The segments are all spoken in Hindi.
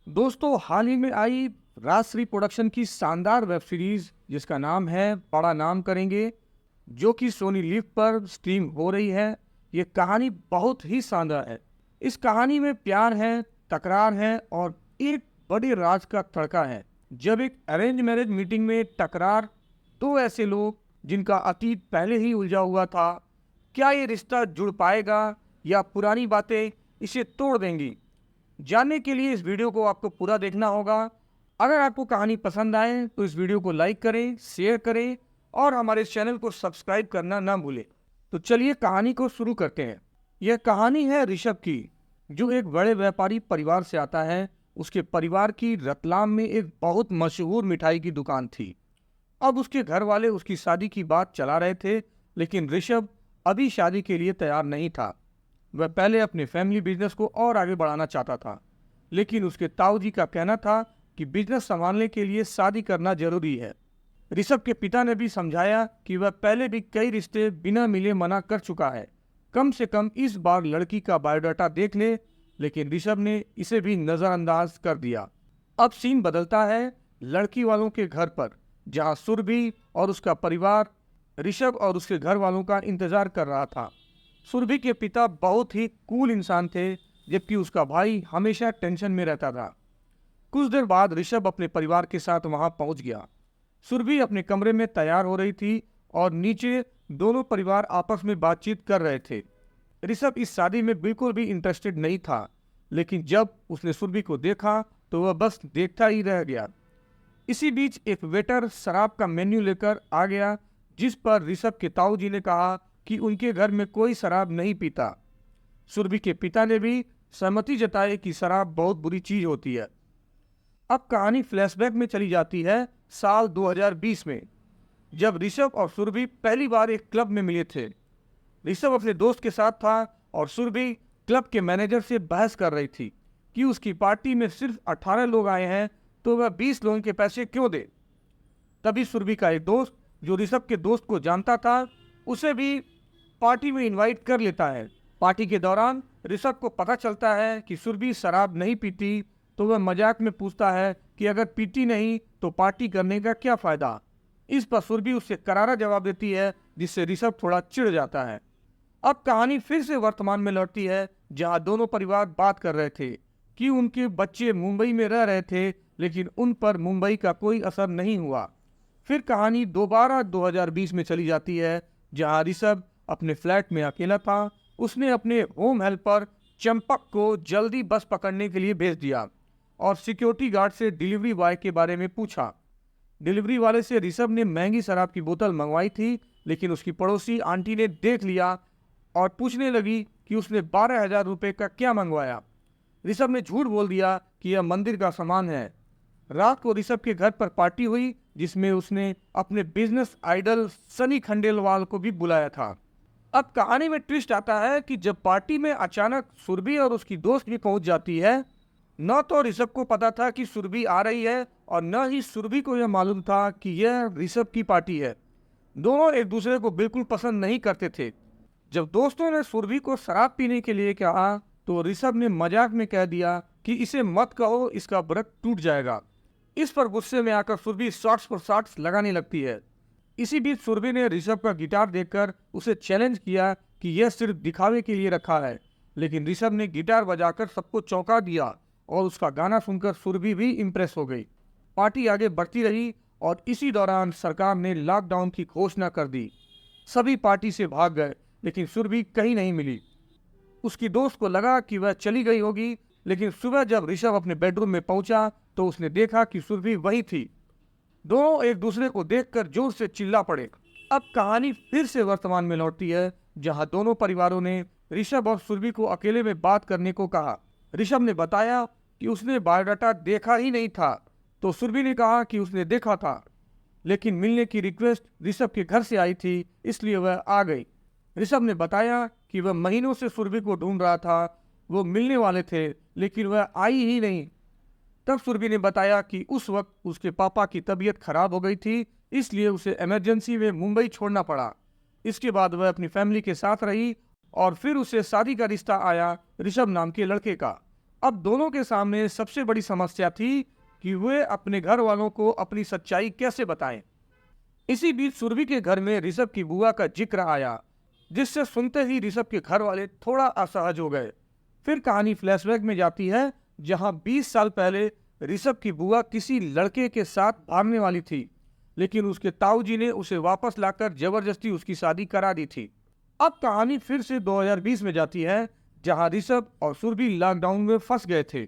दोस्तों, हाल ही में आई राजश्री प्रोडक्शन की शानदार वेब सीरीज जिसका नाम है बड़ा नाम करेंगे, जो कि सोनी लिव पर स्ट्रीम हो रही है। ये कहानी बहुत ही शानदार है। इस कहानी में प्यार है, तकरार है और एक बड़े राज का तड़का है। जब एक अरेंज मैरिज मीटिंग में टकरार दो ऐसे लोग जिनका अतीत पहले ही उलझा हुआ था, क्या ये रिश्ता जुड़ पाएगा या पुरानी बातें इसे तोड़ देंगी? जानने के लिए इस वीडियो को आपको पूरा देखना होगा। अगर आपको कहानी पसंद आए तो इस वीडियो को लाइक करें, शेयर करें और हमारे चैनल को सब्सक्राइब करना ना भूलें। तो चलिए कहानी को शुरू करते हैं। यह कहानी है ऋषभ की, जो एक बड़े व्यापारी परिवार से आता है। उसके परिवार की रतलाम में एक बहुत मशहूर मिठाई की दुकान थी। अब उसके घर वाले उसकी शादी की बात चला रहे थे, लेकिन ऋषभ अभी शादी के लिए तैयार नहीं था। वह पहले अपने फैमिली बिजनेस को और आगे बढ़ाना चाहता था, लेकिन उसके ताऊ जी का कहना था कि बिजनेस संभालने के लिए शादी करना जरूरी है। ऋषभ के पिता ने भी समझाया कि वह पहले भी कई रिश्ते बिना मिले मना कर चुका है, कम से कम इस बार लड़की का बायोडाटा देख ले, लेकिन ऋषभ ने इसे भी नज़रअंदाज कर दिया। अब सीन बदलता है लड़की वालों के घर पर, जहां सुरभि और उसका परिवार ऋषभ और उसके घर वालों का इंतजार कर रहा था। सुरभि के पिता बहुत ही कूल इंसान थे, जबकि उसका भाई हमेशा टेंशन में रहता था। कुछ देर बाद ऋषभ अपने परिवार के साथ वहां पहुंच गया। सुरभि अपने कमरे में तैयार हो रही थी और नीचे दोनों परिवार आपस में बातचीत कर रहे थे। ऋषभ इस शादी में बिल्कुल भी इंटरेस्टेड नहीं था, लेकिन जब उसने सुरभि को देखा तो वह बस देखता ही रह गया। इसी बीच एक वेटर शराब का मेन्यू लेकर आ गया, जिस पर ऋषभ के ताऊ जी ने कहा कि उनके घर में कोई शराब नहीं पीता। सुरभि के पिता ने भी सहमति जताई कि शराब बहुत बुरी चीज होती है। अब कहानी फ्लैशबैक में चली जाती है साल 2020 में, जब ऋषभ और सुरभि पहली बार एक क्लब में मिले थे। ऋषभ अपने दोस्त के साथ था और सुरभि क्लब के मैनेजर से बहस कर रही थी कि उसकी पार्टी में सिर्फ 18 लोग आए हैं तो वह 20 लोगों के पैसे क्यों दे। तभी सुरभि का एक दोस्त, जो ऋषभ के दोस्त को जानता था, उसे भी पार्टी में इनवाइट कर लेता है। पार्टी के दौरान ऋषभ को पता चलता है कि सुरभि शराब नहीं पीती, तो वह मजाक में पूछता है कि अगर पीती नहीं तो पार्टी करने का क्या फायदा। इस पर सुरभि उससे करारा जवाब देती है, जिससे ऋषभ थोड़ा चिढ़ जाता है। अब कहानी फिर से वर्तमान में लौटती है, जहां दोनों परिवार बात कर रहे थे कि उनके बच्चे मुंबई में रह रहे थे, लेकिन उन पर मुंबई का कोई असर नहीं हुआ। फिर कहानी दोबारा 2020 में चली जाती है, जहां ऋषभ अपने फ्लैट में अकेला था। उसने अपने होम हेल्पर चंपक को जल्दी बस पकड़ने के लिए भेज दिया और सिक्योरिटी गार्ड से डिलीवरी बॉय के बारे में पूछा। डिलीवरी वाले से ऋषभ ने महंगी शराब की बोतल मंगवाई थी, लेकिन उसकी पड़ोसी आंटी ने देख लिया और पूछने लगी कि उसने 12,000 रुपये का क्या मंगवाया। ऋषभ ने झूठ बोल दिया कि यह मंदिर का सामान है। रात को ऋषभ के घर पर पार्टी हुई, जिसमें उसने अपने बिजनेस आइडल सनी खंडेलवाल को भी बुलाया था। अब कहानी में ट्विस्ट आता है कि जब पार्टी में अचानक सुरभि और उसकी दोस्त भी पहुंच जाती है। न तो ऋषभ को पता था कि सुरभि आ रही है और न ही सुरभि को यह मालूम था कि यह ऋषभ की पार्टी है। दोनों एक दूसरे को बिल्कुल पसंद नहीं करते थे। जब दोस्तों ने सुरभि को शराब पीने के लिए कहा तो ऋषभ ने मजाक में कह दिया कि इसे मत कहो, इसका व्रत टूट जाएगा। इस पर गुस्से में आकर सुरभि शॉट्स पर शॉट्स लगाने लगती है। इसी बीच सुरभि ने ऋषभ का गिटार देखकर उसे चैलेंज किया कि यह सिर्फ दिखावे के लिए रखा है, लेकिन ऋषभ ने गिटार बजाकर सबको चौंका दिया और उसका गाना सुनकर सुरभि भी इम्प्रेस हो गई। पार्टी आगे बढ़ती रही और इसी दौरान सरकार ने लॉकडाउन की घोषणा कर दी। सभी पार्टी से भाग गए, लेकिन सुरभि कहीं नहीं मिली। उसकी दोस्त को लगा कि वह चली गई होगी, लेकिन सुबह जब ऋषभ अपने बेडरूम में पहुंचा तो उसने देखा कि सुरभि वहीं थी। दोनों एक दूसरे को देखकर जोर से चिल्ला पड़े। अब कहानी फिर से वर्तमान में लौटती है, जहां दोनों परिवारों ने ऋषभ और सुरभि को अकेले में बात करने को कहा। ऋषभ ने बताया कि उसने बायोडाटा देखा ही नहीं था, तो सुरभि ने कहा कि उसने देखा था, लेकिन मिलने की रिक्वेस्ट ऋषभ के घर से आई थी, इसलिए वह आ गई। ऋषभ ने बताया कि वह महीनों से सुरभि को ढूंढ रहा था। वो मिलने वाले थे, लेकिन वह आई ही नहीं। तब सुरभि ने बताया कि उस वक्त उसके पापा की तबीयत खराब हो गई थी, इसलिए उसे इमरजेंसी में मुंबई छोड़ना पड़ा। इसके बाद वह अपनी फैमिली के साथ रही और फिर उसे शादी का रिश्ता आया ऋषभ नाम के लड़के का, अब दोनों के सामने सबसे बड़ी समस्या थी कि वे अपने घर वालों को अपनी सच्चाई कैसे बताएं। इसी बीच सुरभि के घर में ऋषभ की बुआ का जिक्र आया, जिससे सुनते ही ऋषभ के घर वाले थोड़ा असहज हो गए। फिर कहानी फ्लैशबैक में जाती है, जहां 20 साल पहले ऋषभ की बुआ किसी लड़के के साथ भागने वाली थी, लेकिन उसके ताऊजी ने उसे वापस लाकर जबरदस्ती उसकी शादी करा दी थी। अब कहानी फिर से 2020 में जाती है, जहां ऋषभ और सुरभि लॉकडाउन में फंस गए थे।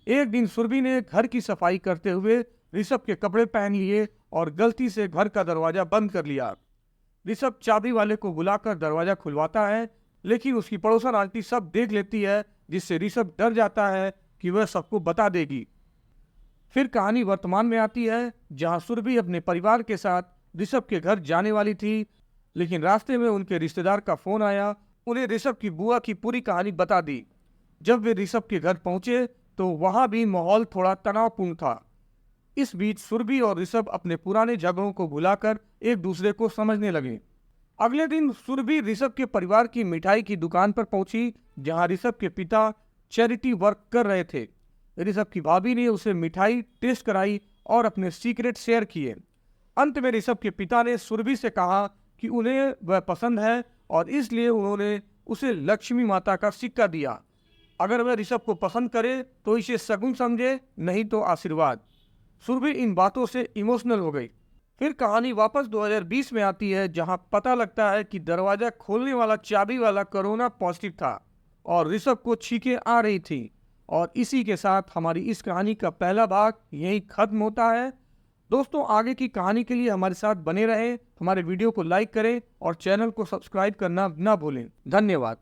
एक दिन सुरभि ने घर की सफाई करते हुए ऋषभ के कपड़े पहन लिए और गलती से घर का दरवाजा बंद कर लिया। ऋषभ चाबी वाले को बुलाकर दरवाजा खुलवाता है, लेकिन उसकी पड़ोसन आंटी सब देख लेती है, जिससे ऋषभ डर जाता है कि वह सबको बता देगी। फिर कहानी वर्तमान में आती है, जहां सुरभि अपने परिवार के साथ ऋषभ के घर जाने वाली थी, लेकिन रास्ते में उनके रिश्तेदार का फोन आया। उन्हें ऋषभ की बुआ की पूरी कहानी बता दी। जब वे ऋषभ के घर पहुंचे तो वहां भी माहौल थोड़ा तनावपूर्ण था। इस बीच सुरभि और ऋषभ अपने पुराने झगड़ों को भुलाकर एक दूसरे को समझने लगे। अगले दिन सुरभि ऋषभ के परिवार की मिठाई की दुकान पर पहुंची, जहां ऋषभ के पिता चैरिटी वर्क कर रहे थे। ऋषभ की भाभी ने उसे मिठाई टेस्ट कराई और अपने सीक्रेट शेयर किए। अंत में ऋषभ के पिता ने सुरभि से कहा कि उन्हें वह पसंद है और इसलिए उन्होंने उसे लक्ष्मी माता का सिक्का दिया। अगर वह ऋषभ को पसंद करे तो इसे शगुन समझे, नहीं तो आशीर्वाद। सुरभि इन बातों से इमोशनल हो गई। फिर कहानी वापस 2020 में आती है, जहां पता लगता है कि दरवाजा खोलने वाला चाबी वाला कोरोना पॉजिटिव था और ऋषभ को छींकें आ रही थी। और इसी के साथ हमारी इस कहानी का पहला भाग यहीं खत्म होता है। दोस्तों, आगे की कहानी के लिए हमारे साथ बने रहें, हमारे वीडियो को लाइक करें और चैनल को सब्सक्राइब करना ना भूलें। धन्यवाद।